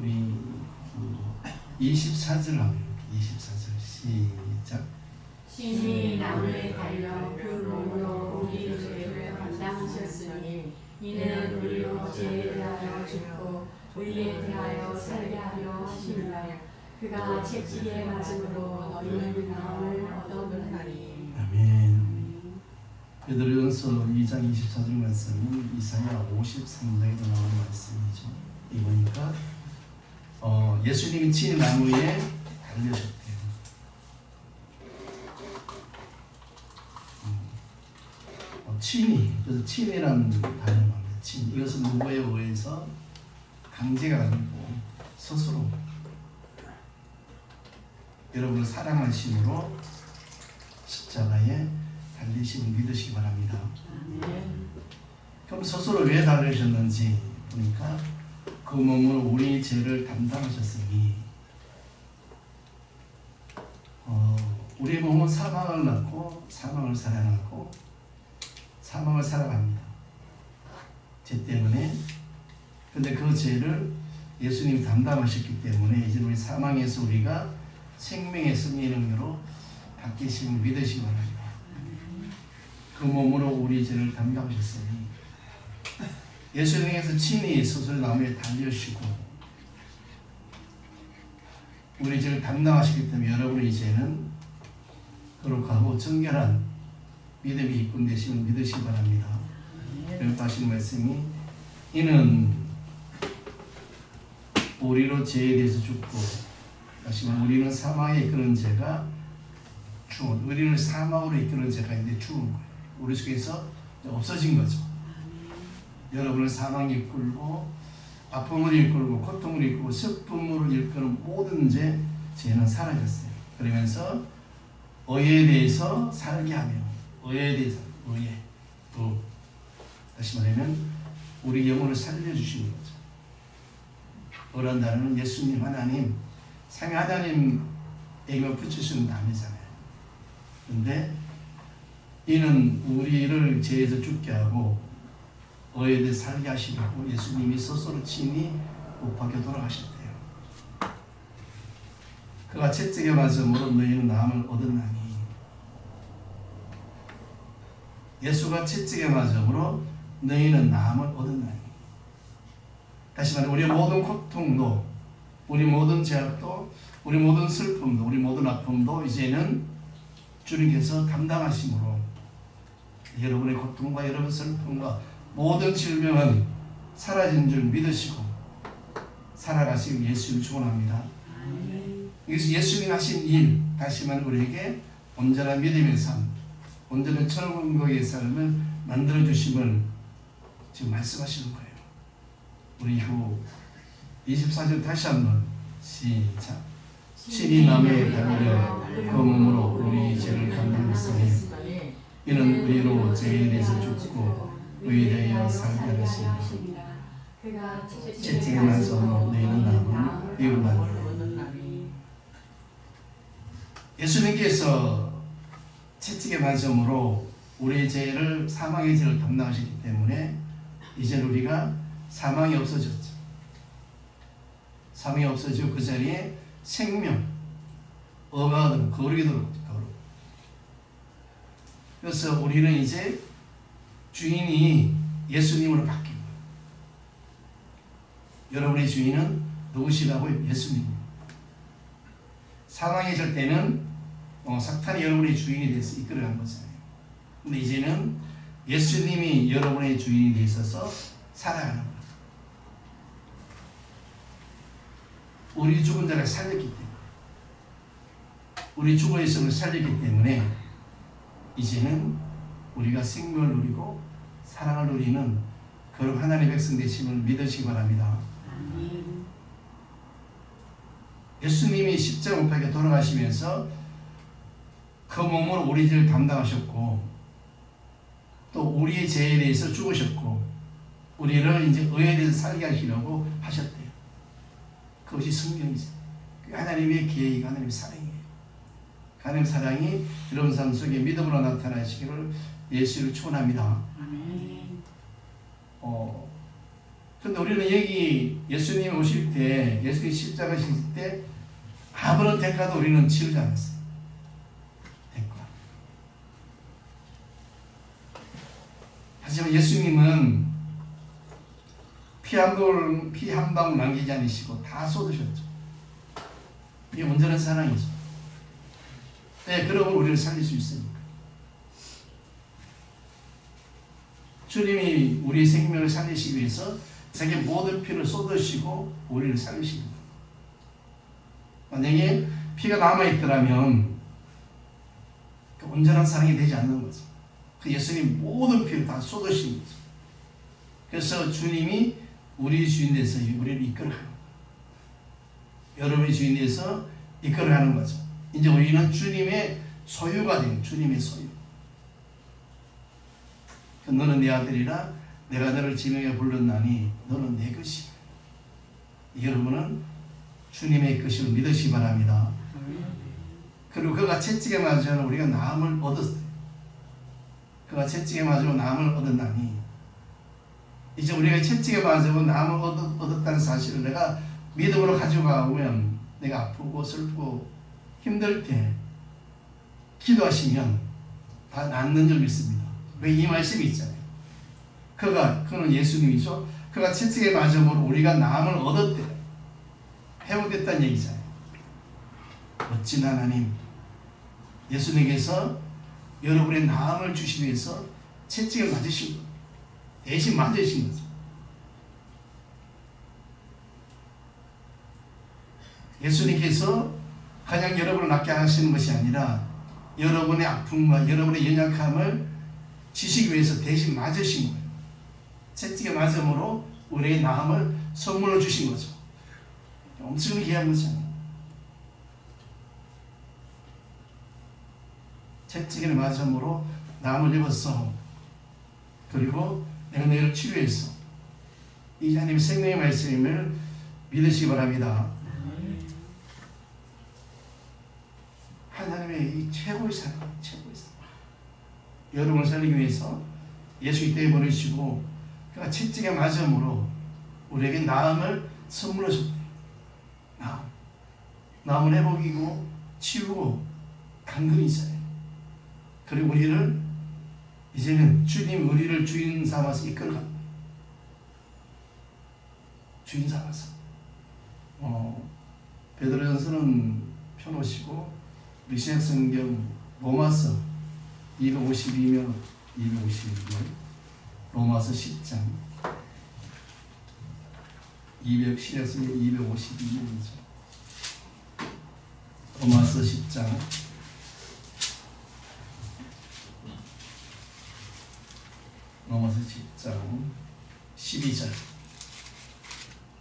우리 24절 한번 24절 시작. 신이 나무에 달려 그 몸으로 우리 죄를 감당하셨으니 이는 우리로 죄에 대하여 죽고 의에 대하여 살게 하려 하심이라. 그가 채찍에 맞음으로 너희는 나음을 얻어보나니. 아멘. 베드로전서 2장 24절 말씀은 이사야 53장에도 나오는 말씀이죠. 이거니까 예수님이 친히 나무에 달려졌대요. 친히, 그래서 친이라는 단어를 합니다. 친. 이것은 누구에 의해서 강제가 아니고 스스로 여러분을 사랑하심으로 십자가에 달리심을 믿으시기 바랍니다. 그럼 스스로 왜 달리셨는지 보니까 그 몸으로 우리 죄를 담당하셨으니 우리 몸은 사망을 낳고 사망을 살아나고 사망을 살아갑니다. 죄 때문에. 근데 그 죄를 예수님이 담당하셨기 때문에 이제 우리 사망에서 우리가 생명의 승리의 능력으로 바뀌심을 믿으시기 바랍니다. 그 몸으로 우리 죄를 담당하셨으니 예수님께서 친히 스스로 나무에 달리시고 우리 죄를 담당하시기 때문에 여러분의 이제는 거룩하고 정결한 믿음이 입군되심을 믿으시기 바랍니다. 그리고 하시는 말씀이 이는 우리로 죄에 대해서 죽고 다시 말하면 우리는 사망에 이끄는 죄가 죽은 우리는 사망으로 이끄는 죄가 이제 죽은 거예요. 우리 속에서 없어진 거죠. 여러분을 사망에 이끌고 아픔을 이끌고 고통을 이끌고 슬픔으로 이끄는 모든 죄는 사라졌어요. 그러면서 의에 대해서 살게 하며 의에 대해서 의에 또 다시 말하면 우리 영혼을 살려주시는 거죠. 의라는 단어는 예수님 하나님 삼위 하나님에게만 붙이시는 단어잖아요. 그런데 이는 우리를 죄에서 죽게 하고 의에 대해 살게 하시려고 예수님이 스스로 친히 못 박혀 돌아가셨대요. 그가 채찍에 맞음으로 너희는 나음을 얻었나니. 예수가 채찍에 맞음으로 너희는 나음을 얻었나니. 다시 말해 우리 모든 고통도 우리 모든 죄악도 우리 모든 슬픔도 우리 모든 아픔도 이제는 주님께서 담당하심으로 여러분의 고통과 여러분의 슬픔과 모든 질병은 사라진 줄 믿으시고 살아가시길 예수를 축원합니다. 이것이 예수님이 하신 일, 다시 말해 우리에게 온전한 믿음의 삶, 온전한 천국의 삶을 만들어주심을 지금 말씀하시는 거예요. 우리 후 24절 다시 한번 시작. 신이 나무에 달려 그 몸으로 우리 죄를 감당했으니 이는 우리로 죄에 대해서 죽고 의에 대하여 살게 하시니라. 채찍에 맞서 너희는 나무 이웃나니. 예수님께서 채찍에 맞음으로 우리의 죄를 사망의 죄를 담당하셨기 때문에 이제 우리가 사망이 없어졌죠. 사망이 없어지고 그 자리에 생명, 거룩이 들어오죠. 그래서 우리는 이제 주인이 예수님으로 바뀐 거예요. 여러분의 주인은 누구시라고요? 예수님입니다. 사망의 절 때는 사탄이 여러분의 주인이 돼서 이끌어간 거잖아요. 근데 이제는 예수님이 여러분의 주인이 돼 있어서 살아가는 거예요. 우리 죽은 자를 살렸기 때문에 우리 죽어 있음을 살렸기 때문에 이제는 우리가 생명을 누리고 사랑을 누리는 거룩 하나님의 백성 되심을 믿으시기 바랍니다. 예수님이 십자가 못 박혀 돌아가시면서 그 몸으로 우리 죄를 담당하셨고 또 우리의 죄에 대해서 죽으셨고 우리를 이제 의에 대해서 살게 하시려고 하셨대요. 그것이 성경이죠. 하나님의 계획, 하나님의 사랑이에요. 하나님의 사랑이 여러분 삶 속에 믿음으로 나타나시기를 예수를 축원합니다. 근데 우리는 여기 예수님 오실 때, 예수님 십자가 지실 때 아무런 대가도 우리는 치르지 않았어요. 대가. 하지만 예수님은 피 한 방울 남기지 않으시고 다 쏟으셨죠. 이게 온전한 사랑이죠. 네, 그러면 우리를 살릴 수 있으니까. 주님이 우리 생명을 살리시기 위해서 자기 모든 피를 쏟으시고 우리를 살리십니다. 만약에 피가 남아있더라면 그 온전한 사랑이 되지 않는 거죠. 그 예수님 모든 피를 다 쏟으신 거죠. 그래서 주님이 우리 주인 돼서 우리를 이끌어가는 거예요. 여러분의 주인 돼서 이끌어가는 거죠. 이제 우리는 주님의 소유가 되는 주님의 소유. 너는 내 아들이라 내가 너를 지명해 불렀나니 너는 내 것이다. 여러분은 주님의 것을 믿으시기 바랍니다. 그리고 그가 채찍에 맞으면 우리가 나음을 얻었어요. 그가 채찍에 맞으면 나음을 얻었나니 이제 우리가 채찍에 맞으면 나음을 얻었다는 사실을 내가 믿음으로 가지고 가면 내가 아프고 슬프고 힘들 때 기도하시면 다 낫는 줄 믿습니다. 왜? 이 말씀이 있잖아요. 그는 예수님이죠. 그가 채찍에 맞음으로 우리가 나음을 얻었대. 회복됐다는 얘기잖아요. 멋진 하나님, 예수님께서 여러분의 나음을 주시기 위해서 채찍을 맞으신 거예요. 대신 맞으신 거죠. 예수님께서 그냥 여러분을 낫게 하시는 것이 아니라 여러분의 아픔과 여러분의 연약함을 지시기 위해서 대신 맞으신 거예요. 채찍에 맞음으로 우리의 나음을 선물로 주신 거죠. 엄청 귀한 거잖아요. 채찍에 맞음으로 나음을 입었어. 그리고 내가 너희를 치료했어. 이 하나님의 생명의 말씀을 믿으시기 바랍니다. 하나님의 이 최고의 사랑, 최고의 사랑. 여러분을 살리기 위해서 예수 이 땅에 보내시고 그가 채찍에 맞음으로 우리에게 나음을 선물로 줬대요. 나음은 회복이고 치유고 강건이잖아요. 그리고 우리를 이제는 주님 우리를 주인 삼아서 이끌어갑니다. 주인 삼아서. 베드로전서는 펴놓으시고 우리 신약성경 로마서 252면 252면 로마서 10장 신약성경 252면이죠. 로마서 10장 로마서 10장 12절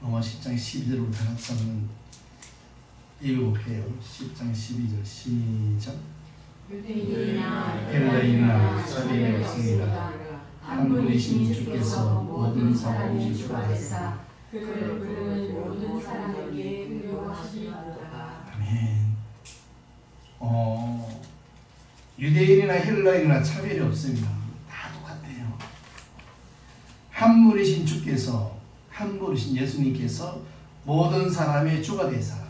로마서 10장 12절로 다 같이 한번 읽어볼게요. 10장 12절 시작. 유대인이나 헬라인이나 차별이 없습니다. 한 분이신 주께서 모든 사람이 주가 되사 그를 부르는 모든 사람에게 의로하시리로다. 아멘. 유대인이나 헬라인이나 차별이 없습니다. 다 똑같아요. 한 분이신 주께서, 한 분이신 예수님께서 모든 사람의 주가 되사,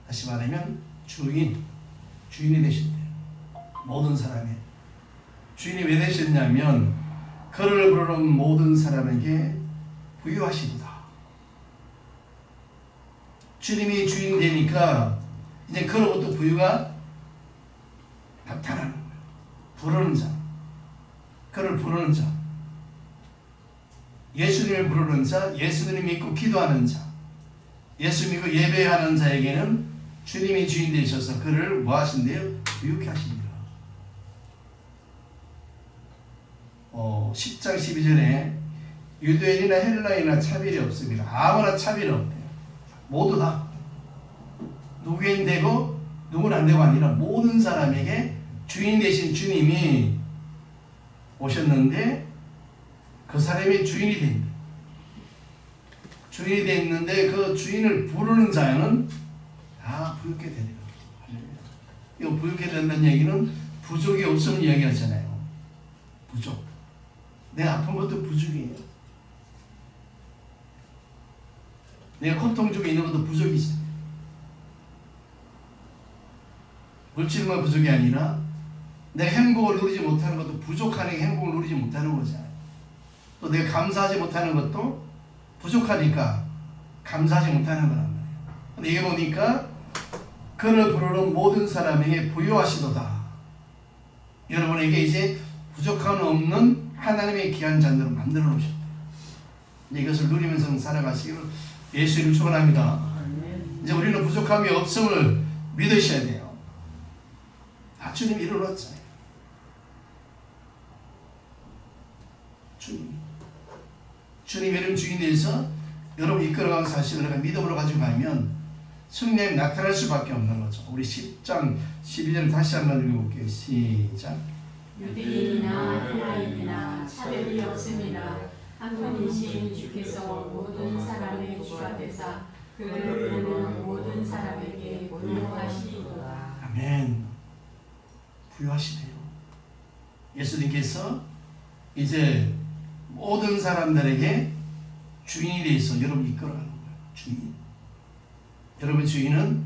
다시 말하면 주인이 되신대요. 모든 사람의 주인이 왜 되셨냐면 그를 부르는 모든 사람에게 부유하시도다. 주님이 주인 되니까 이제 그로부터 부유가 나타나는 거예요. 부르는 자, 그를 부르는 자, 예수님을 부르는 자, 예수님을 믿고 기도하는 자, 예수 믿고 예배하는 자에게는 주님이 주인 되셔서 그를 뭐 하신대요? 부유케 하십니다. 10장 12절에 유대인이나 헬라인이나 차별이 없습니다. 아무나 차별이 없대요. 모두 다 누구인 되고 누구는 안 되고 아니라 모든 사람에게 주인 되신 주님이 오셨는데 그 사람이 주인이 됩니다. 주인이 됐는데 그 주인을 부르는 자는 다 부유케 되리라. 이거 부유케 된다는 얘기는 부족이 없음을 이야기하잖아요. 부족. 내 아픈 것도 부족이에요. 내가 고통 중에 있는 것도 부족이지. 물질만 부족이 아니라 내가 행복을 누리지 못하는 것도 부족하니까 행복을 누리지 못하는 거잖아요. 또 내가 감사하지 못하는 것도 부족하니까 감사하지 못하는 거란 말이에요. 근데 이게 보니까 그를 부르는 모든 사람에게 부요하시도다. 여러분에게 이제 부족함 없는 하나님의 귀한 자녀로 만들어 놓으셨다. 이것을 누리면서 살아가시기를 예수님을 축원합니다. 이제 우리는 부족함이 없음을 믿으셔야 돼요. 다 주님이 이루었잖아요. 주님 이름 주인 되어서 여러분 이끌어가는 사실을 내가 믿음으로 가지고 가면 성령이 나타날 수밖에 없는 거죠. 우리 10장 12절 다시 한번 읽어볼게요. 시작. 유대인이나 헬라인이나 차별이 없음이나 한 분이신 주께서 모든 사람의 주가 되사 그를 부르는 모든 사람에게 부요하시리로다. 아멘. 부요하시네요. 예수님께서 이제 모든 사람들에게 주인이 되어서 여러분 이끌어가는 거예요. 주인. 여러분 주인은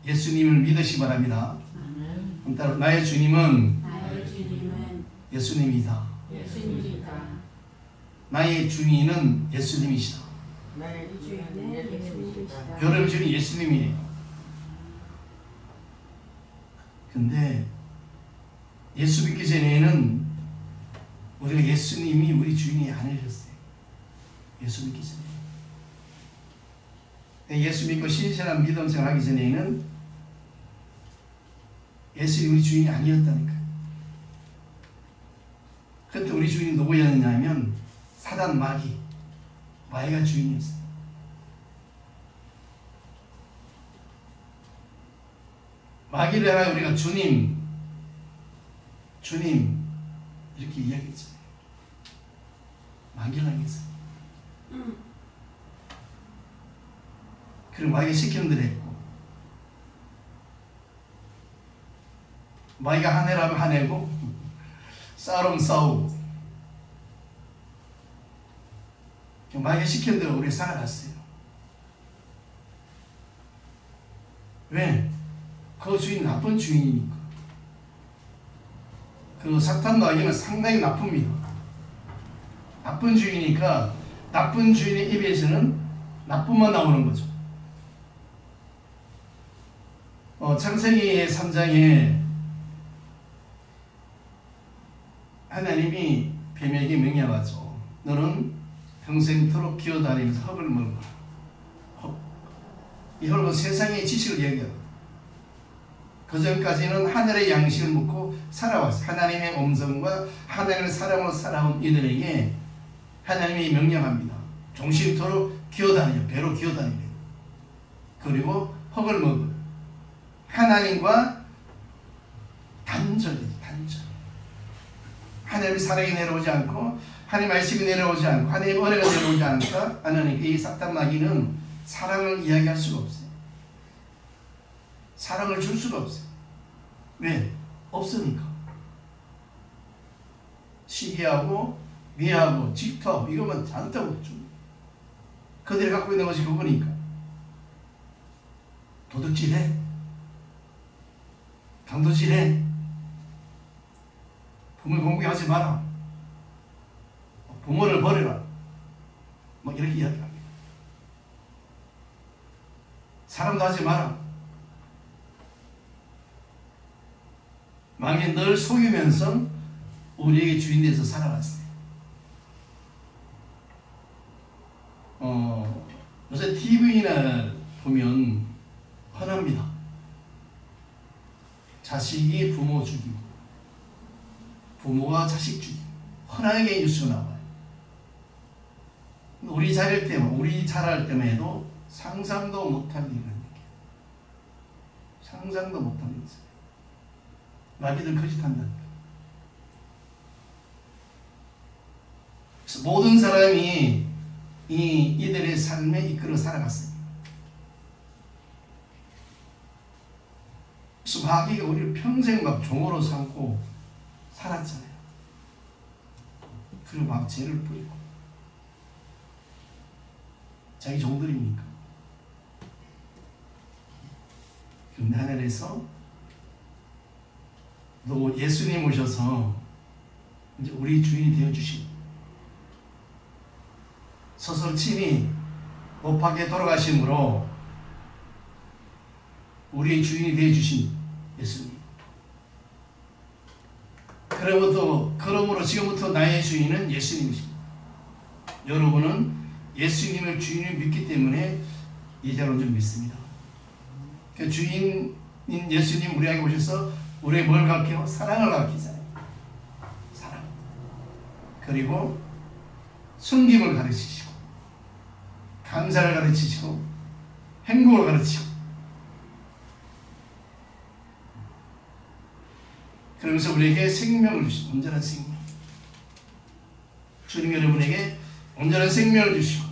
예수님을 믿으시기 바랍니다. 따라 나의 주님은 예수님이다. 나의 주인은 예수님이시다. 여러분 주인은 예수님이에요. 근데 예수 믿기 전에는 우리가 예수님이 우리 주인이 아니셨어요. 예수 믿기 전에. 예수 믿고 신실한 믿음 생활하기 전에는 예수님이 우리 주인이 아니었다니까요. 그때 우리 주인이 누구였냐면 사단 마귀가 주인이었어요. 마귀를 향하여 우리가 주님 이렇게 이야기했잖아요. 마귀를 향해서. 그리고 마귀가 시키는 대로 했고, 마귀가 하내라면 하내고 싸우면 싸우고, 마귀가 시키는 대로 우리가 살아갔어요. 왜? 그 주인 나쁜 주인이니까. 그 사탄 마귀는 상당히 나쁩니다. 나쁜 주인이니까 나쁜 주인의 입에서는 나쁨만 나오는 거죠. 창세기 3장에 하나님이 뱀에게 명령하죠. 너는 평생토록 기어다니면서 흙을 먹어라. 이 흙은 세상의 지식을 얘기합니다. 그 전까지는 하늘의 양식을 먹고 살아왔어요. 하나님의 음성과 하나님의 사랑으로 살아온 이들에게 하나님이 명령합니다. 종식토록 기어다니요. 배로 기어다니래요. 그리고 흙을 먹어요. 하나님과 단절이에요. 단절. 하나님의 사랑이 내려오지 않고 하나님의 말씀이 내려오지 않고 하나님의 은혜가 내려오지 않으니까 하나님 이 사탄 마귀는 사랑을 이야기할 수가 없어요. 사랑을 줄 수가 없어요. 왜? 없으니까. 시기하고 미워하고 질투하고 이것만 않다고 좀 그들이 갖고 있는 것이 그거니까. 도둑질해, 강도질해, 부모 공부하지 마라, 부모를 버려라, 뭐 이렇게 이야기합니다. 사람도 하지 마라. 마귀는 늘 속이면서 우리에게 주인 돼서 살아왔어요. 요새 TV나 보면 흔합니다. 자식이 부모 죽이고 부모가 자식 죽이고 흔하게 뉴스가 나와요. 우리 자랄 때만 해도 상상도 못할 일이라는 얘기예요. 상상도 못할 일이죠. 마귀들 거짓한다니까. 그래서 모든 사람이 이들의 삶에 이끌어 살아갔습니다. 그래서 마귀가 우리를 평생 막 종으로 삼고 살았잖아요. 그리고 막 죄를 뿌리고 자기 종들이니까 근데 하늘에서 또 예수님 오셔서 이제 우리 주인이 되어주신, 스스로 친히 못 박에 돌아가심으로 우리의 주인이 되어주신 예수님. 그러므로 지금부터 나의 주인은 예수님이십니다. 여러분은 예수님을 주인을 믿기 때문에 이제는 좀 믿습니다. 그 주인인 예수님 우리에게 오셔서 우리의 뭘 가르쳐요? 사랑을 가르치잖아요. 사랑. 그리고 숨김을 가르치시고, 감사를 가르치시고, 행복을 가르치고, 그러면서 우리에게 생명을 주시고, 온전한 생명. 주님 여러분에게 온전한 생명을 주시고,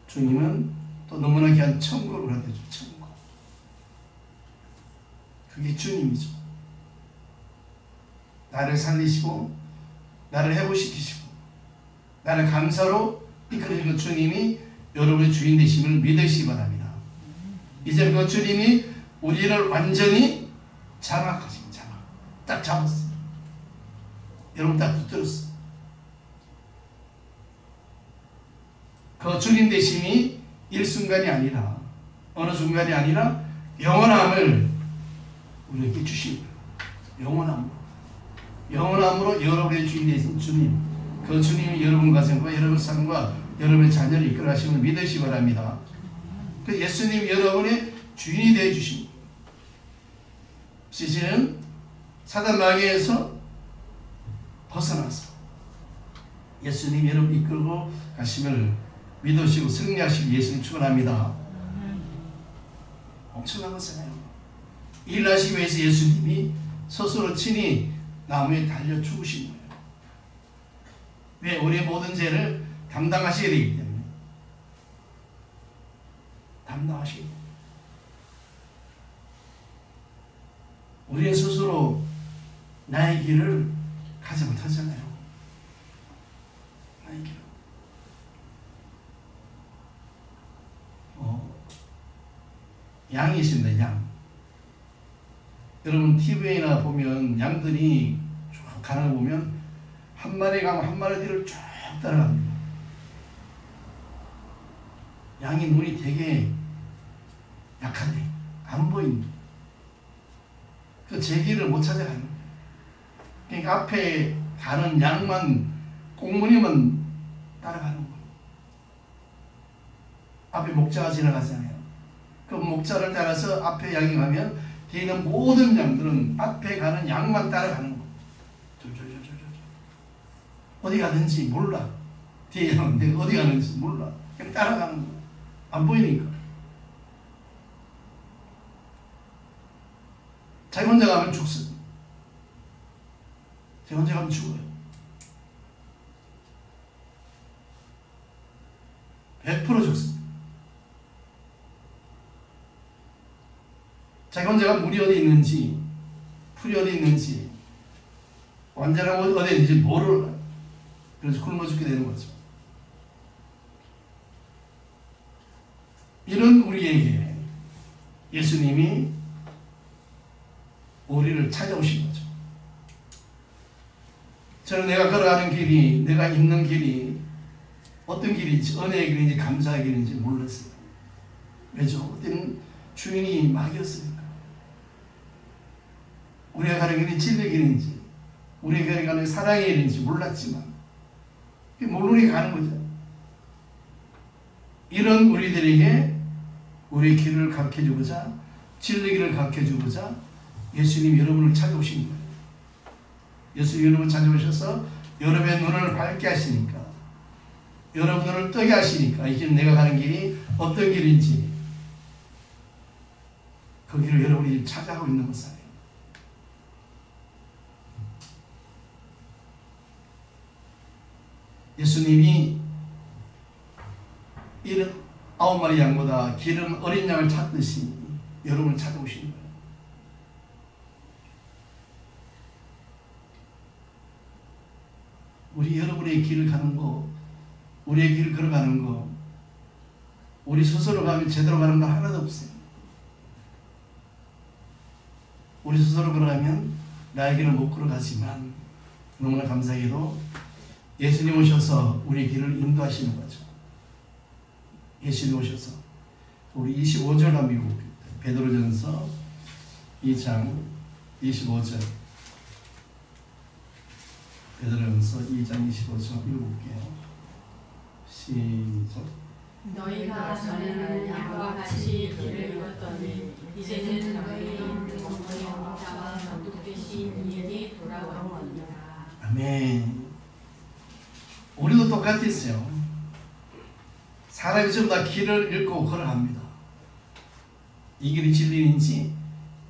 주님은 또 너무나 귀한 천국을 가르쳐주죠. 천국. 그게 주님이죠. 나를 살리시고, 나를 회복시키시고, 나를 감사로 이끌어주는 그 주님이 여러분의 주인 되심을 믿으시기 바랍니다. 이제 그 주님이 우리를 완전히 장악하십니다. 딱 잡았어요. 여러분 딱 붙들었어요. 그 주님 되심이 일순간이 아니라, 어느 순간이 아니라 영원함을 우리에게 주신 거예요. 영원함으로 여러분의 주인 되신 주님, 그 주님이 여러분 가정과 여러분 삶과 여러분의 자녀를 이끌어가심을 믿으시기 바랍니다. 그 예수님 여러분의 주인이 되어 주신 거예요. 이제는 사단 마귀에서 벗어나서 예수님 여러분 이끌고 가심을 믿으시고 승리하시길 예수님 축원합니다. 엄청난 것이잖아요. 일하시기 위해서 예수님이 스스로 친히 나무에 달려 죽으신 거예요. 왜? 우리의 모든 죄를 담당하시게 되기 때문에. 담당하시게 됩니다. 우리는 스스로 나의 길을 가지 못하잖아요. 나의 길을. 양이 있습니다. 양. 여러분 TV나 보면 양들이 쭉 가는 거 보면 한 마리 가면 한 마리 뒤를 쭉 따라갑니다. 양이 눈이 되게 약한데 안 보입니다. 그 제 길을 못 찾아가는 거예요. 그러니까 앞에 가는 양만 꽁무니만 따라가는 거예요. 앞에 목자가 지나가잖아요. 그 목자를 따라서 앞에 양이 가면 뒤에 있는 모든 양들은 앞에 가는 양만 따라가는 거예요. 어디 가는지 몰라. 뒤에 양은 내가 어디 가는지 몰라. 그냥 따라가는 거예요. 안 보이니까. 자기 혼자 가면 죽습니다. 자기 혼자 가면 죽어요. 100% 죽습니다. 자기 혼자 가면 물이 어디 있는지, 풀이 어디 있는지, 완전한 곳이 어디 있는지 모르는, 그래서 굶어 죽게 되는 거죠. 이런 우리에게 예수님이 우리를 찾아오신 거죠. 저는 내가 걸어가는 길이, 내가 있는 길이 어떤 길인지, 은혜의 길인지, 감사의 길인지 몰랐어요. 왜죠? 그때는 주인이 마귀였으니까. 우리가 가는 길이 진리의 길인지, 우리가 가는 사랑의 길인지 몰랐지만, 모르니 가는 거죠. 이런 우리들에게 우리의 길을 가르쳐주고자, 진리의 길을 가르쳐주고자 예수님 여러분을 찾아오신 거예요. 예수님 여러분을 찾아오셔서 여러분의 눈을 밝게 하시니까, 여러분 눈을 뜨게 하시니까 이제 내가 가는 길이 어떤 길인지 그 길을 여러분이 찾아가고 있는 것이에요. 예수님이 이런 9마리 양보다 기름 어린 양을 찾듯이 여러분을 찾아오신 거예요. 우리 여러분의 길을 가는 거, 우리의 길을 걸어가는 거, 우리 스스로 가면 제대로 가는 거 하나도 없어요. 우리 스스로 걸어가면 나의 길을 못 걸어가지만 너무나 감사하게도 예수님 오셔서 우리 길을 인도하시는 거죠. 예수님 오셔서 우리 25절 한번 읽어볼게요. 베드로전서 2장 25절. 베드로전서 2장 25절 읽어볼게요. 시작. 너희가 전에는 양과 같이 길을 걷더니 이제는 너희 영혼의 목자와 감독되신 이에게 돌아오느니라. 아멘. 우리도 똑같았어요. 사람이 좀 다 길을 잃고 걸어갑니다. 이 길이 진리인지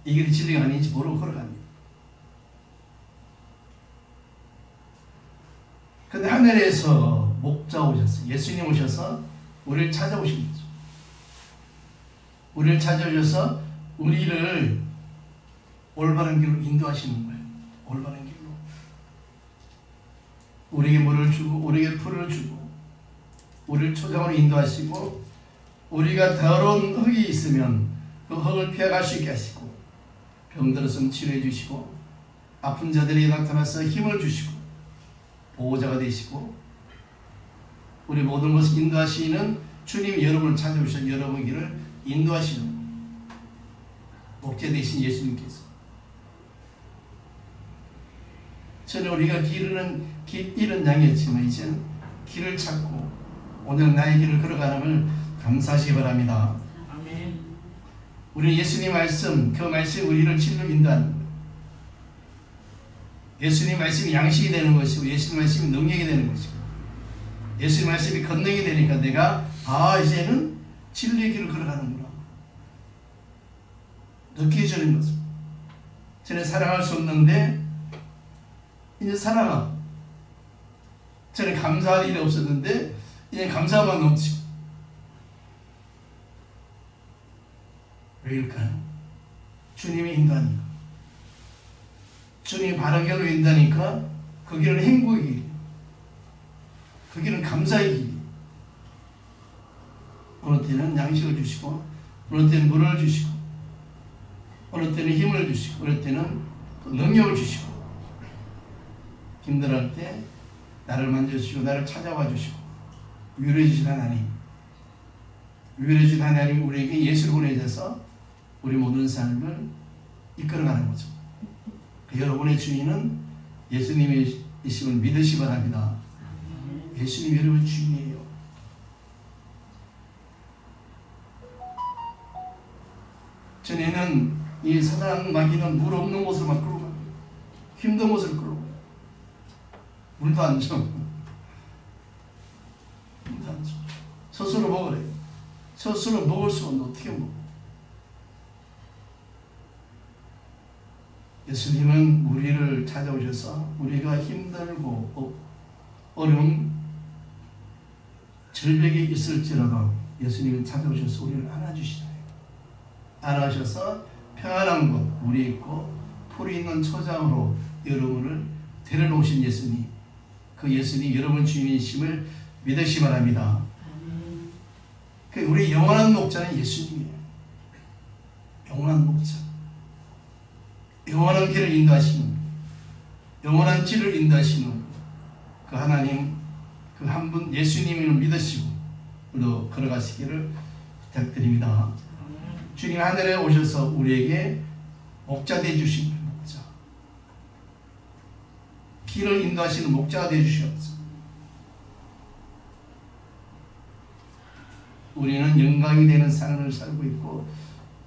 이 길이 진리가 아닌지 모르고 걸어갑니다. 근데 하늘에서 목자 오셨어요. 예수님 오셔서 우리를 찾아오신 거죠. 우리를 찾아오셔서 우리를 올바른 길로 인도하시는 거예요. 올바른 길로. 우리에게 물을 주고 우리에게 풀을 주고 우리를 초장으로 인도하시고 우리가 더러운 흙이 있으면 그 흙을 피해갈 수 있게 하시고 병들었으면 치료해 주시고 아픈 자들이 나타나서 힘을 주시고 보호자가 되시고 우리 모든 것을 인도하시는 주님이 여러분을 찾아오셔서 여러분의 길을 인도하시는 목자 되신 예수님께서 전에 우리가 길 잃은 양이었지만 이제는 길을 찾고 오늘 나의 길을 걸어가는 감사하시기 바랍니다. 아멘. 우리는 예수님 말씀, 그 말씀이 우리를 진로 인도하는 거예요. 예수님 말씀이 양식이 되는 것이고 예수님 말씀이 능력이 되는 것이고 예수님 말씀이 권능이 되니까 내가 이제는 진리의 길을 걸어가는구나 느껴지는 거죠. 전에 사랑할 수 없는데 이제 사랑하고 전에 감사할 일이 없었는데 이제 감사만 넘치고 왜일까요? 주님이 인도하니까 주님이 바른 길로 인도하니까 그 길은 행복의 길, 그 길은 감사의 길. 어느 때는 양식을 주시고 어느 때는 물을 주시고 어느 때는 힘을 주시고 어느 때는 능력을 주시고 힘들할 때 나를 만져주시고 나를 찾아와 주시고 위로해 주신 하나님, 위로해 주신 하나님이 우리에게 예수를 보내셔서 우리 모든 삶을 이끌어가는 거죠. 여러분의 주인은 예수님이심을 믿으시기 바랍니다. 예수님이 여러분의 주인이에요. 전에는 이 사단 마귀는 물 없는 곳을 막 끌고 가요. 힘든 곳을 끌고 가요. 물도 안 줘. 물도 안 줘. 스스로 먹으래요. 스스로 먹을 수 없는데 어떻게 먹어? 예수님은 우리를 찾아오셔서 우리가 힘들고 어려운 절벽이 있을지라도 예수님은 찾아오셔서 우리를 안아주시잖아요. 안아주셔서 평안한 곳, 물이 있고 풀이 있는 초장으로 여러분을 데려놓으신 예수님, 그 예수님 여러분 주인이심을 믿으시기 바랍니다. 우리 영원한 목자는 예수님이에요. 영원한 목자. 영원한 길을 인도하시는, 영원한 길을 인도하시는 그 하나님, 그 한 분 예수님을 믿으시고 우리도 걸어가시기를 부탁드립니다. 주님 하늘에 오셔서 우리에게 목자 되어주신 목자, 길을 인도하시는 목자가 되어주시옵소서. 우리는 영광이 되는 삶을 살고 있고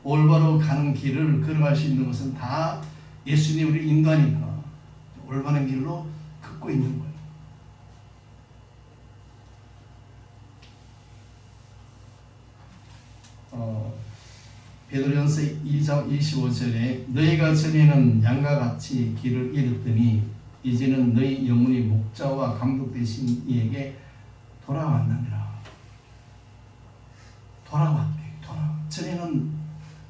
올바로 가는 길을 걸어갈 수 있는 것은 다 예수님 우리 인도하니까 올바른 길로 걷고 있는 거예요. 베드로전서 2장 25절에 너희가 전에는 양과 같이 길을 잃었더니 이제는 너희 영혼이 목자와 감독 되신 이에게 돌아왔느니라. 돌아왔대. 전에는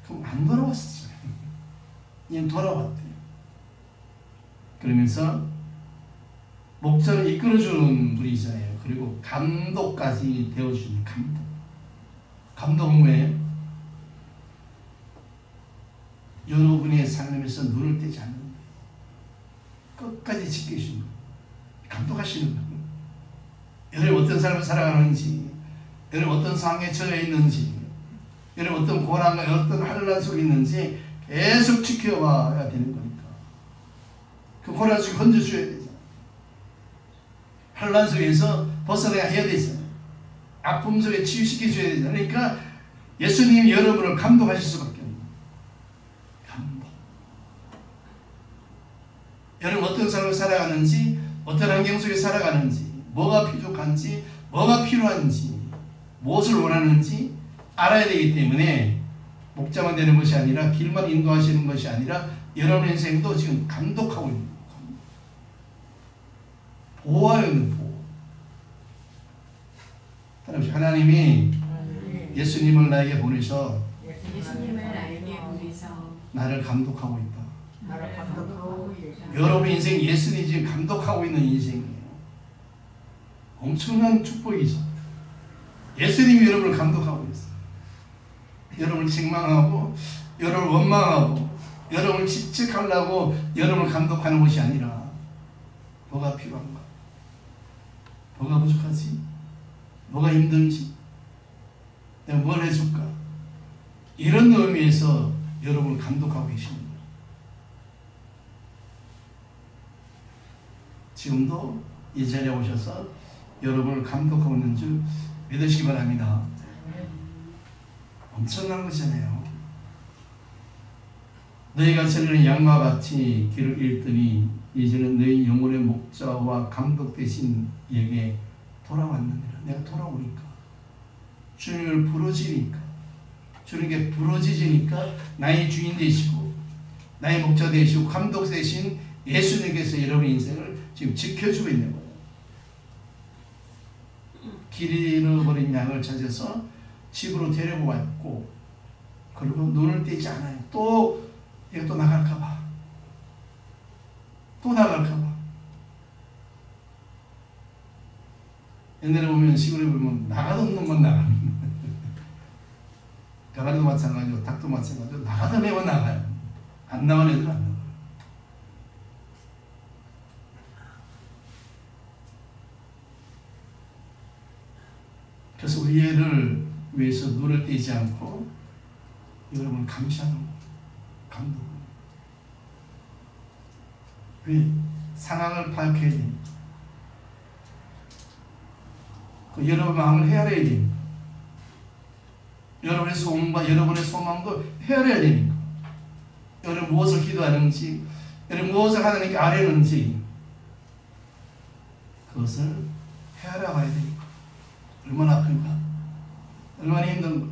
그럼 안 돌아왔어요. 이제 돌아왔대요. 그러면서 목자를 이끌어주는 분이잖아요. 그리고 감독까지 되어주는 감독. 감독은 뭐예요? 여러분의 삶에서 눈을 떼지 않는 거예요. 끝까지 지켜주시는 거예요. 감독하시는 거예요. 여러분 어떤 삶을 살아가는지, 여러분 어떤 상황에 처해 있는지, 여러분 어떤 고난과 어떤 환난 속에 있는지 계속 지켜봐야 되는 거니까. 그 고난 속에 건져줘야 되잖아요. 환난 속에서 벗어나야 해야 되잖아요. 아픔 속에 치유시켜줘야 되잖아요. 그러니까 예수님이 여러분을 감독하실 수밖에 없는 거예요. 감독. 여러분 어떤 삶을 살아가는지, 어떤 환경 속에 살아가는지, 뭐가 부족한지, 뭐가 필요한지, 무엇을 원하는지 알아야 되기 때문에 목자만 되는 것이 아니라 길만 인도하시는 것이 아니라 여러분의 인생도 지금 감독하고 있는 거예요. 보호하고 있는 보호. 하나님이 예수님을 나에게 보내서 나를 감독하고 있다. 여러분의 인생 예수님이 지금 감독하고 있는 인생이에요. 엄청난 축복이죠. 예수님이 여러분을 감독하고 있어요. 여러분을 책망하고 여러분을 원망하고 여러분을 질책하려고 여러분을 감독하는 것이 아니라 뭐가 필요한가? 뭐가 부족하지? 뭐가 힘든지? 내가 뭘 해줄까? 이런 의미에서 여러분을 감독하고 계시는 거예요. 지금도 이 자리에 오셔서 여러분을 감독하고 있는 줄 믿으시기 바랍니다. 엄청난 것이잖아요. 너희가 전에는 양과 같이 길을 잃더니 이제는 너희 영혼의 목자와 감독 되신 이에게 돌아왔느니라. 내가 돌아오니까, 주님을 부르짖으니까, 주님께 부르짖으니까 나의 주인 되시고 나의 목자 되시고 감독 되신 예수님께서 여러분의 인생을 지금 지켜주고 있는 거예요. 길 잃어버린 양을 찾아서 집으로 데리고 왔고, 그리고 눈을 떼지 않아요. 또 얘가 또 나갈까봐, 또 나갈까봐. 옛날에 보면 시골에 보면 나가던 놈만 나가는 가가리도 마찬가지고 닭도 마찬가지고 나가던 애만 나가요. 안 나가는 애들은 안 나가요. 그래서 우리 애를 위해서 눈을 떼지 않고 여러분을 감시하는 거예요. 감독. 왜? 상황을 파악해야 됩니다. 그 여러분 마음을 헤아려야 됩니다. 여러분의 소원과 여러분의 소망도 헤아려야 됩니다. 여러분 무엇을 기도하는지, 여러분 무엇을 하나님께 아뢰는지 그것을 헤아려 가야 됩니다. 얼마나 아픈가? 얼마나 힘든가?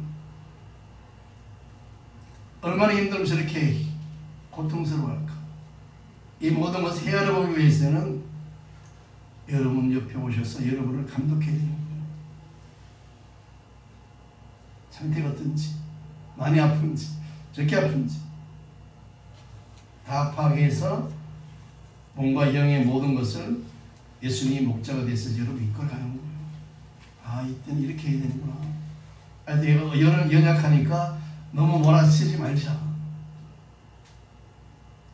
얼마나 힘들면 저렇게 고통스러워할까? 이 모든 것을 헤아려보기 위해서는 여러분 옆에 오셔서 여러분을 감독해야 됩니다. 상태가 어떤지, 많이 아픈지, 적게 아픈지 다 파악해서 몸과 영의 모든 것을 예수님이 목자가 돼서 여러분 이끌어가는 거예요. 아, 이때는 이렇게 해야 되는구나. 아, 내가 연약하니까 너무 몰아치지 말자.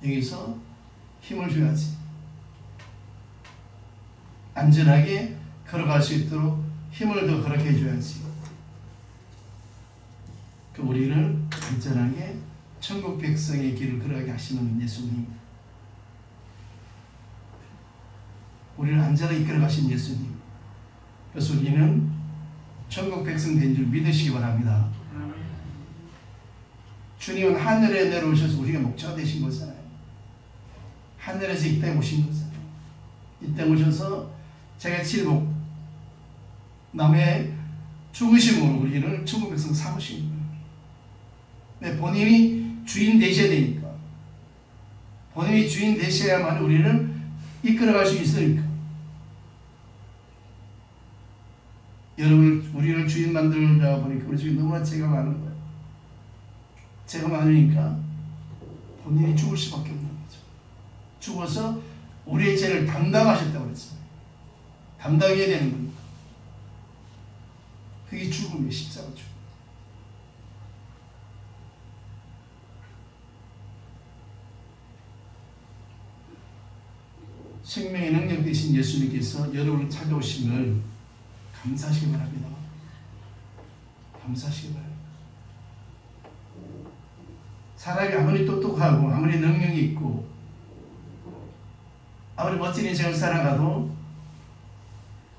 여기서 힘을 줘야지. 안전하게 걸어갈 수 있도록 힘을 더 허락해 줘야지. 그 우리를 안전하게 천국 백성의 길을 걸어가게 하시는 예수님, 우리를 안전하게 이끌어가신 예수님. 그래서 우리는 천국 백성 된 줄 믿으시기 바랍니다. 주님은 하늘에 내려오셔서 우리가 목자가 되신 거잖아요. 하늘에서 이 땅에 오신 거잖아요. 이 땅에 오셔서 제가 칠복 남의 죽으심으로 우리를 천국 백성 삼으신 거예요. 네, 본인이 주인 되셔야 되니까. 본인이 주인 되셔야만 우리를 이끌어갈 수 있으니까. 여러분, 우리를 주인 만들다 보니까 우리 중에 너무나 죄가 많은 거예요. 죄가 많으니까 본인이 죽을 수밖에 없는 거죠. 죽어서 우리의 죄를 담당하셨다고 그랬어요. 담당해야 되는 겁니다. 그게 죽음이에요. 십자가 죽음. 생명의 능력 되신 예수님께서 여러분을 찾아오심을 감사하시기 바랍니다. 감사하시기 바랍니다. 사람이 아무리 똑똑하고 아무리 능력이 있고 아무리 멋진 인생을 살아가도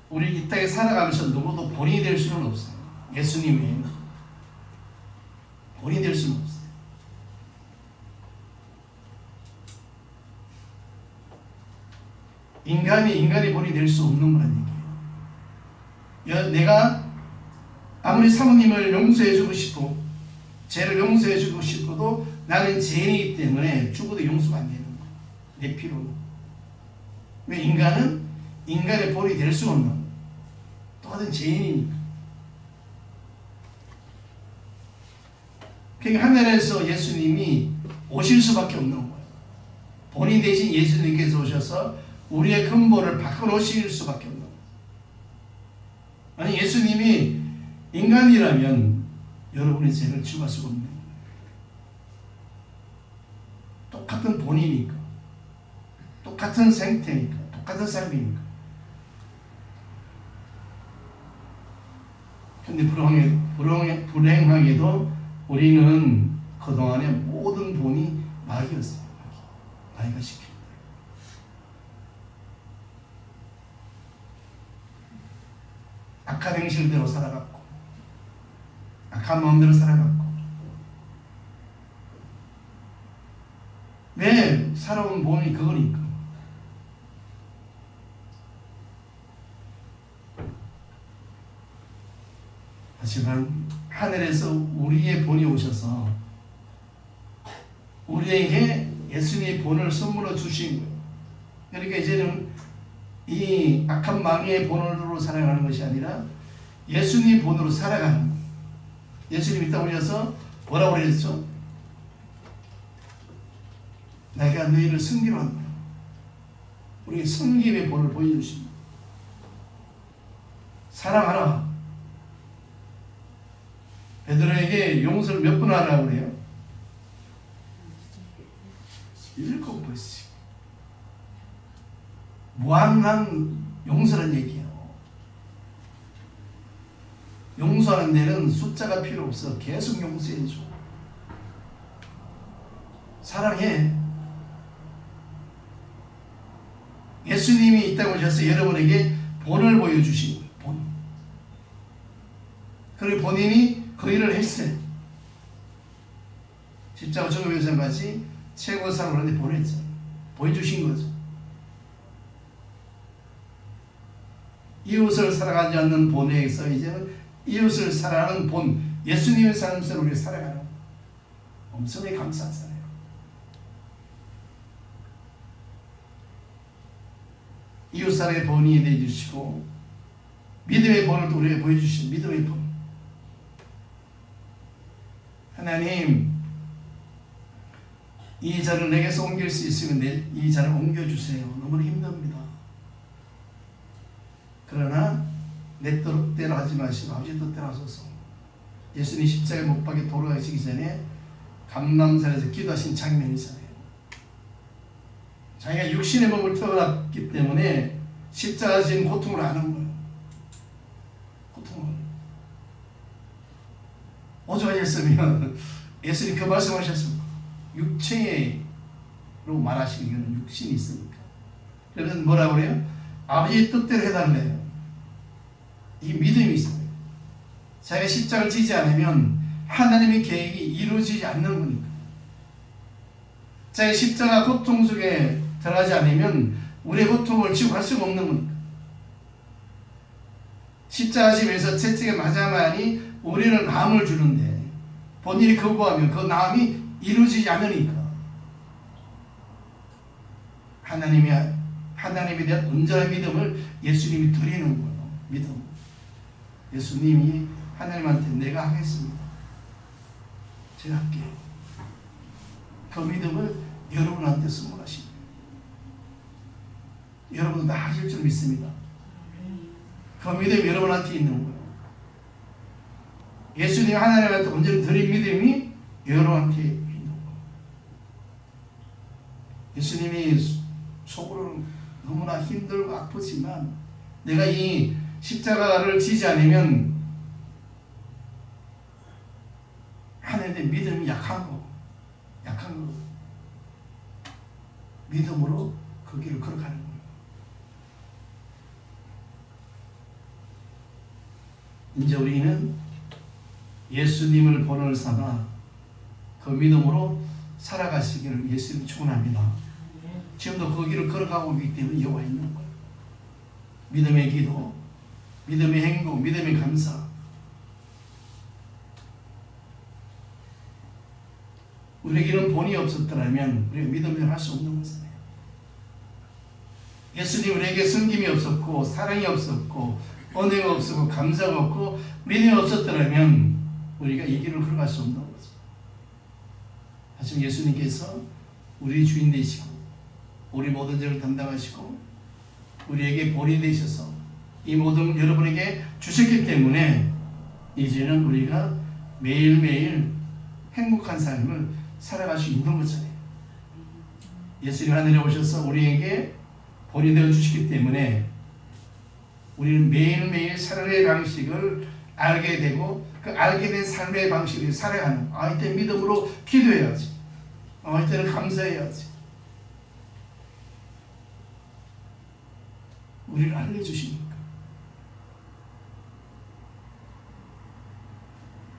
우리 이 땅에 살아가면서 누구도 본인이 될 수는 없어요. 예수님이 본인이 될 수는 없어요. 인간이 본인이 될 수 없는 거란 얘기예요. 내가 아무리 사모님을 용서해주고 싶고 죄를 용서해주고 싶어도 나는 죄인이기 때문에 죽어도 용서가 안 되는 거예요. 내 피로는. 왜? 인간은 인간의 본이 될 수 없는 똑같은 죄인이니까. 그러니까 하늘에서 예수님이 오실 수밖에 없는 거예요. 본인 대신 예수님께서 오셔서 우리의 근본을 바꿔놓으실 수밖에 없는 거예요. 아니 예수님이 인간이라면 여러분의 죄를 지울 수가 없는 거예요. 똑같은 본이니까, 똑같은 생태니까, 똑같은 삶이니까. 근데 불행하게도 우리는 그동안에 모든 본이 마귀였어요. 마귀가 시킵니다. 악한 행실대로 살아갔고 악한 마음대로 살아갔고 왜? 살아온 본이 그거니까. 하지만 하늘에서 우리의 본이 오셔서 우리에게 예수님의 본을 선물로 주신 거예요. 그러니까 이제는 이 악한 마귀의 본으로 살아가는 것이 아니라 예수님의 본으로 살아가는 거예요. 예수님이 딱 오셔서 뭐라고 그랬죠? 내가 너희를 승리로 한다. 우리에게 승리의 본을 보여주십니다. 사랑하라. 베드로에게 용서를 몇 번 하라고 그래요? 7번씩. 무한한 용서라는 얘기예요. 용서하는 데는 숫자가 필요 없어. 계속 용서해줘. 사랑해. 예수님이 이 땅에 오셔서 여러분에게 본을 보여주신 거예요. 본. 그리고 본인이 그 일을 했어요. 십자가 죽음에서까지 최고 사랑을 보냈죠. 보여주신 거죠. 이웃을 사랑하지 않는 본에서 이제는 이웃을 사랑하는 본, 예수님의 삶을 우리가 살아가는 엄청나게 감사하잖아요. 이웃 사랑의 본이 되어주시고 믿음의 본을 또 우리에게 보여주신 믿음의 본. 하나님, 이 자를 내게서 옮길 수 있으면 이 자를 옮겨주세요. 너무 힘듭니다. 그러나 내 뜻대로 하지 마시고 아버지 뜻대로 하소서. 예수님 십자가에 못 박혀 돌아가시기 전에 감람산에서 기도하신 장면이잖아요. 자기가 육신의 몸을 태어났기 때문에 십자가 지는 고통을 아는 거예요. 고통을. 오죽하셨으면 예수님 그 말씀하셨습니다. 육체로 말하시는 것은 육신이 있으니까. 그래서 뭐라고 그래요? 아버지의 뜻대로 해달래요. 이 믿음이 있어요. 자기가 십자가를 지지 않으면 하나님의 계획이 이루어지지 않는 거니까. 자기 십자가 고통 속에 들어가지 않으면 우리의 고통을 지고 갈 수가 없는 거니까. 십자가 지면서 채찍에 맞아야만이 우리는 나음을 주는데 본인이 거부하면 그 나음이 이루어지지 않으니까. 하나님에 대한 온전한 믿음을 예수님이 드리는 거예요. 믿음. 예수님이 하나님한테 내가 하겠습니다. 제가 할게요. 그 믿음을 여러분한테 선물하십니다. 여러분도 다 하실 줄 믿습니다. 그 믿음이 여러분한테 있는 거예요. 예수님이 하나님한테 온전히 드린 믿음이 여러분한테 있는 거예요. 예수님이 속으로는 너무나 내가 이 십자가를 지지 않으면 하나님의 믿음이 약한 거. 믿음으로 그 길을 걸어가는 거예요. 이제 우리는 예수님을 본을 삼아 그 믿음으로 살아가시기를 예수님 축원합니다. 지금도 그 길을 걸어가고 있기 때문에 여호와 있는 거예요. 믿음의 기도, 믿음의 행동, 믿음의 감사. 우리에게는 본이 없었더라면 우리가 믿음을 할 수 없는 것이에요. 예수님 우리에게 섬김이 없었고 사랑이 없었고 은혜가 없었고 감사가 없고 믿음이 없었더라면 우리가 이 길을 걸어갈 수 없는 거죠. 하지만 예수님께서 우리 주인 되시고 우리 모든 죄를 담당하시고 우리에게 본이 되셔서 이 모든 여러분에게 주셨기 때문에 이제는 우리가 매일매일 행복한 삶을 살아갈 수 있는 거잖아요. 예수님 하늘에 오셔서 우리에게 본이 되어 주시기 때문에 우리는 매일매일 살아가는 방식을 알게 되고 그 알게 된 삶의 방식을 살아가는 이때 믿음으로 기도해야지. 이때는 감사해야지. 우리를 알려주시니까.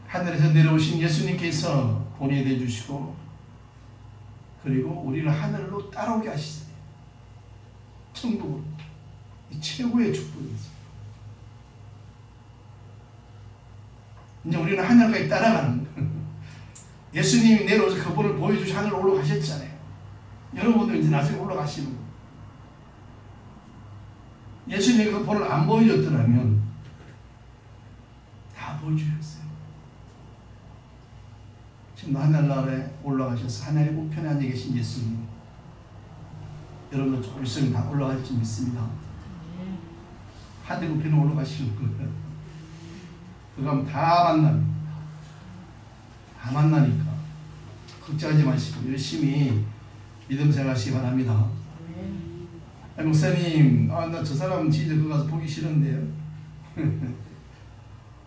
하늘에서 내려오신 예수님께서 본이 되어주시고 그리고 우리를 하늘로 따라오게 하시세요. 천국으로. 이 최고의 축복이죠. 이제 우리는 하늘까지 따라가는 거예요. 예수님이 내려오셔서 그 본을 보여주시고 하늘로 올라가셨잖아요. 여러분들 이제 나중에 올라가시는 거예요. 예수님이 그 본을 안 보여줬더라면 다 보여주셨어요. 지금 하늘나라에 올라가셔서 하나님 우편에 앉아 계신 예수님, 여러분들 조금 있으면 다 올라갈 줄 믿습니다. 하늘 우편에 올라가시는 거예요. 그거 하면 다 만나니까 걱정하지 마시고 열심히 믿음 생활하시기 바랍니다. 목사님, 나 저 사람 진짜 그거 가서 보기 싫은데요.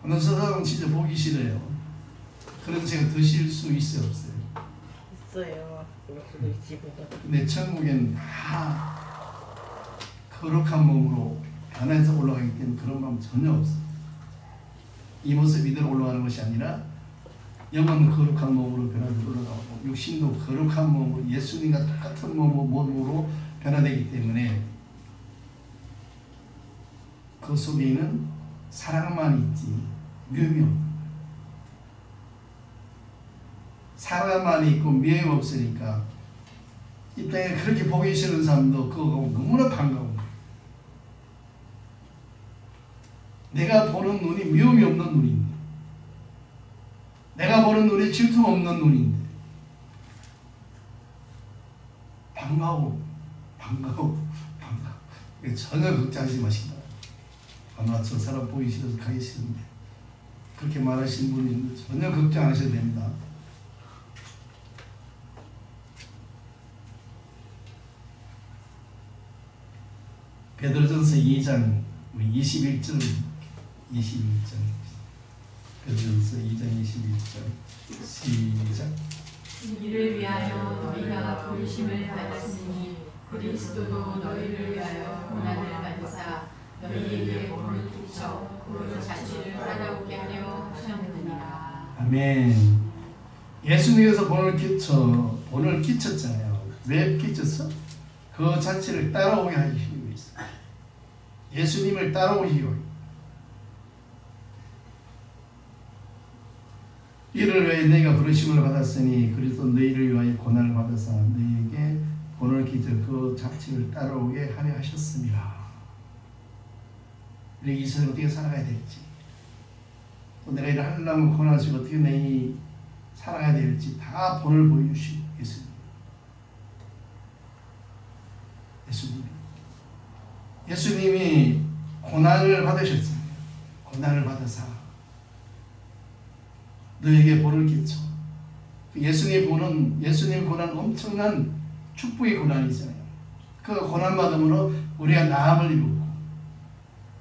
나 저 사람 진짜 보기 싫어요. 그래도 제가 드실 수 있어요, 없어요? 있어요. 그럴 수도 있지 뭐가. 근데 천국엔 다 거룩한 몸으로 변해서 올라가기 때문에 그런 마음 전혀 없어요. 이 모습 이대로 올라가는 것이 아니라 영은 거룩한 몸으로 변화되어 올라가고 육신도 거룩한 몸으로 예수님과 똑같은 몸으로 변화되기 때문에 그 속에는 사랑만 있지 미움이 없는 거예요. 사랑만 있고 미움이 없으니까 이 땅에 그렇게 보기 싫은 사람도 그거 너무나 반가운 거예요. 내가 보는 눈이 미움이 없는 눈인데, 내가 보는 눈이 질투 없는 눈인데 반가워. 전혀 걱정하지 마시다. 아마 저 사람 보기 싫어서 가기 싫은데 그렇게 말하시는 분이 있는데 전혀 걱정 안 하셔도 됩니다. 베드로전서 2장 21절 베드로전서 2장 21절 시작. 이를 위하여 너희가 부르심을 받았으니 그리스도도 너희를 위하여 고난을 받으사 너희에게 본을 끼쳐 그 자취를 따라오게 하려 하셨느니라. 아멘. 예수님께서 본을 끼쳤잖아요. 왜 끼쳤어? 그 자체를 따라오게 하시기 위해서. 예수님을 따라오시기 위해. 이를 위해 너희가 부르심을 받았으니 그리스도 너희를 위하여 고난을 받아서 너희에게 본을 끼쳐 그 자체를 따라오게 하려 하셨습니다. 우리 이 세상을 어떻게 살아가야 될지, 또 내가 이를 하려면 고난을 주고 어떻게 너희 살아가야 될지 다 본을 보여주시고 예수님이 고난을 받으셨잖아요. 고난을 받아서 너에게 본을 끼쳐. 예수님 고난은 엄청난 축복의 고난이잖아요. 그 고난 받음으로 우리가 나음을 입었고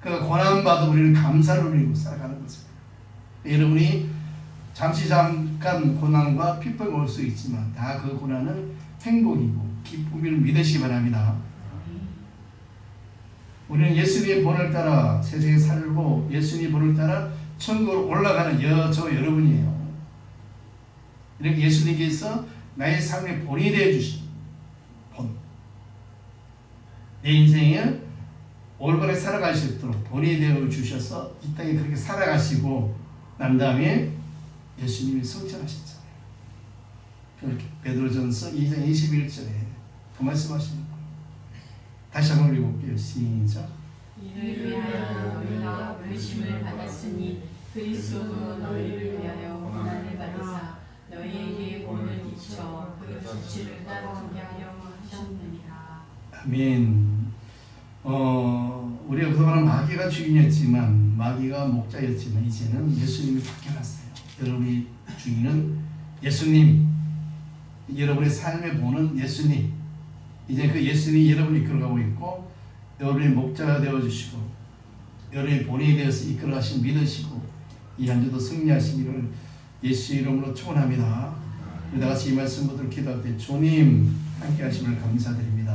그 고난받아 우리는 감사를 누리고 살아가는 것입니다. 여러분이 잠깐 고난과 핍박이 올 수 있지만 다 그 고난은 행복이고 기쁨을 믿으시기 바랍니다. 우리는 예수님의 본을 따라 세상에 살고 예수님의 본을 따라 천국으로 올라가는 저 여러분이에요. 이렇게 예수님께서 나의 삶의 본이 되어주신 본, 내 인생을 올바르게 살아갈 수 있도록 본이 되어주셔서 이 땅에 그렇게 살아가시고 난 다음에 예수님이 성천하셨잖아요. 그렇게 베드로전서 2장 21절에 그 말씀하십니다. 다시 한번 읽어볼게요. 시작. 이를 위하여 너희가 부르심을 받았으니 그리스도도 너희를 위하여 고난을 받으사 너희에게 본을 비춰 그 수치를 따르게 하려 하셨느니라. 아멘. 우리가 그동안은 마귀가 주인이었지만 마귀가 목자였지만 이제는 예수님이 바뀌어났어요. 여러분이 주인은 예수님, 여러분의 삶의 본은 예수님. 이제 그 예수님이 여러분을 이끌어가고 있고 여러분의 목자가 되어주시고 여러분의 본이 되어서 이끌어가신 믿으시고 이 한 주도 승리하시기를 예수 이름으로 축원합니다. 우리 다 같이 이 말씀 모두 기도할 때 주님 함께 하심을 감사드립니다.